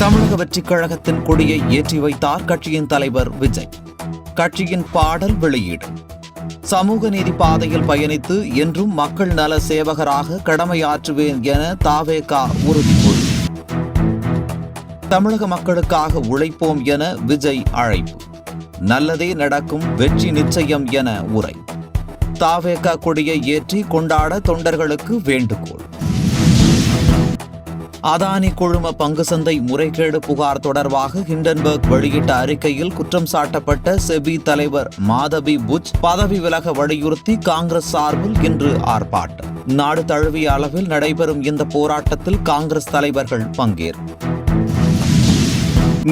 தமிழக வெற்றிக் கழகத்தின் கொடியை ஏற்றி வைத்தார் கட்சியின் தலைவர் விஜய். கட்சியின் பாடல் வெளியீடு. சமூக நீதி பாதையில் பயணித்து என்றும் மக்கள் நல சேவகராக கடமையாற்றுவேன் என தாவேகா உறுதிமொழி. தமிழக மக்களுக்காக உழைப்போம் என விஜய் அழைப்பு. நல்லதே நடக்கும், வெற்றி நிச்சயம் என உரை. தாவேகா கொடியை ஏற்றி கொண்டாட தொண்டர்களுக்கு வேண்டுகோள். அதானி குழும பங்கு சந்தை முறைகேடு புகார் தொடர்பாக ஹிண்டன்பர்க் வெளியிட்ட அறிக்கையில் குற்றம் சாட்டப்பட்ட செபி தலைவர் மாதவி புஜ் பதவி விலக வலியுறுத்தி காங்கிரஸ் சார்பில் இன்று ஆர்ப்பாட்டம். நாடு தழுவிய அளவில் நடைபெறும் இந்த போராட்டத்தில் காங்கிரஸ் தலைவர்கள் பங்கேற்பு.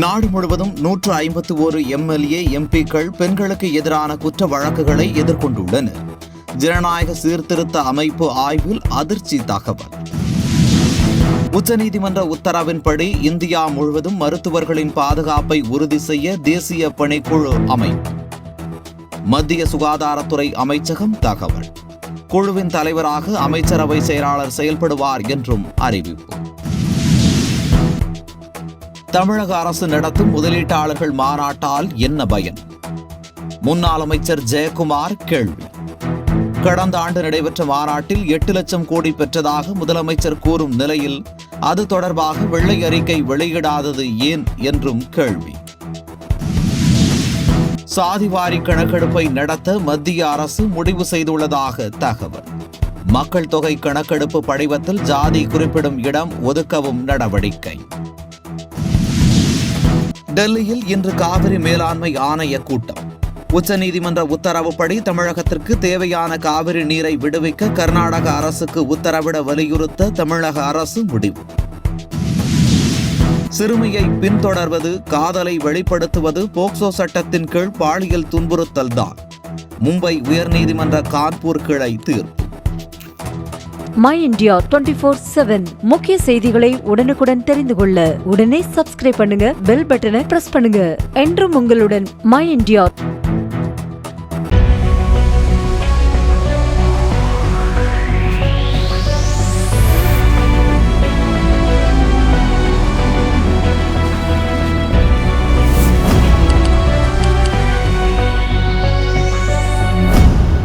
நாடு முழுவதும் 151 எம்எல்ஏ எம்பிக்கள் பெண்களுக்கு எதிரான குற்ற வழக்குகளை எதிர்கொண்டுள்ளனர். ஜனநாயக சீர்திருத்த அமைப்பு ஆய்வில் அதிர்ச்சி தகவல். உச்சநீதிமன்ற உத்தரவின்படி இந்தியா முழுவதும் மருத்துவர்களின் பாதுகாப்பை உறுதி செய்ய தேசிய பணிக்குழு அமைப்பு. மத்திய சுகாதாரத்துறை அமைச்சகம் தகவல். குழுவின் தலைவராக அமைச்சரவை செயலாளர் செயல்படுவார் என்றும் அறிவிப்பு. தமிழக அரசு நடத்தும் முதலீட்டாளர்கள் மாநாட்டால் என்ன பயன்? முன்னாள் அமைச்சர் ஜெயக்குமார் கேள்வி. கடந்த ஆண்டு நடைபெற்ற மாநாட்டில் 8 லட்சம் கோடி பெற்றதாக முதலமைச்சர் கூறும் நிலையில் அது தொடர்பாக வெள்ளை அறிக்கை வெளியிடாதது ஏன் என்றும் கேள்வி. சாதிவாரி கணக்கெடுப்பை நடத்த மத்திய அரசு முடிவு செய்துள்ளதாக தகவல். மக்கள் தொகை கணக்கெடுப்பு படிவத்தில் ஜாதி குறிப்பிடும் இடம் ஒதுக்கவும் நடவடிக்கை. டெல்லியில் இன்று காவிரி மேலாண்மை ஆணைய கூட்டம். உச்சநீதிமன்ற உத்தரவுப்படி தமிழகத்திற்கு தேவையான காவிரி நீரை விடுவிக்க கர்நாடக அரசுக்கு உத்தரவிட வலியுறுத்த தமிழக அரசு முடிவு. சிறுமியை பின்தொடர்வது, காதலை வெளிப்படுத்துவது போக்சோ சட்டத்தின் கீழ் பாலியல் துன்புறுத்தல் தான். மும்பை உயர்நீதிமன்ற கான்பூர் கிளை தீர்ப்பு. மை இந்தியா 24/7 முக்கிய செய்திகளை உடனுக்குடன் தெரிந்து கொள்ள உடனே சப்ஸ்கிரைப் பண்ணுங்க, பெல் பட்டனை பிரஸ் பண்ணுங்க. என்றும் உங்களுடன் மை இந்தியா.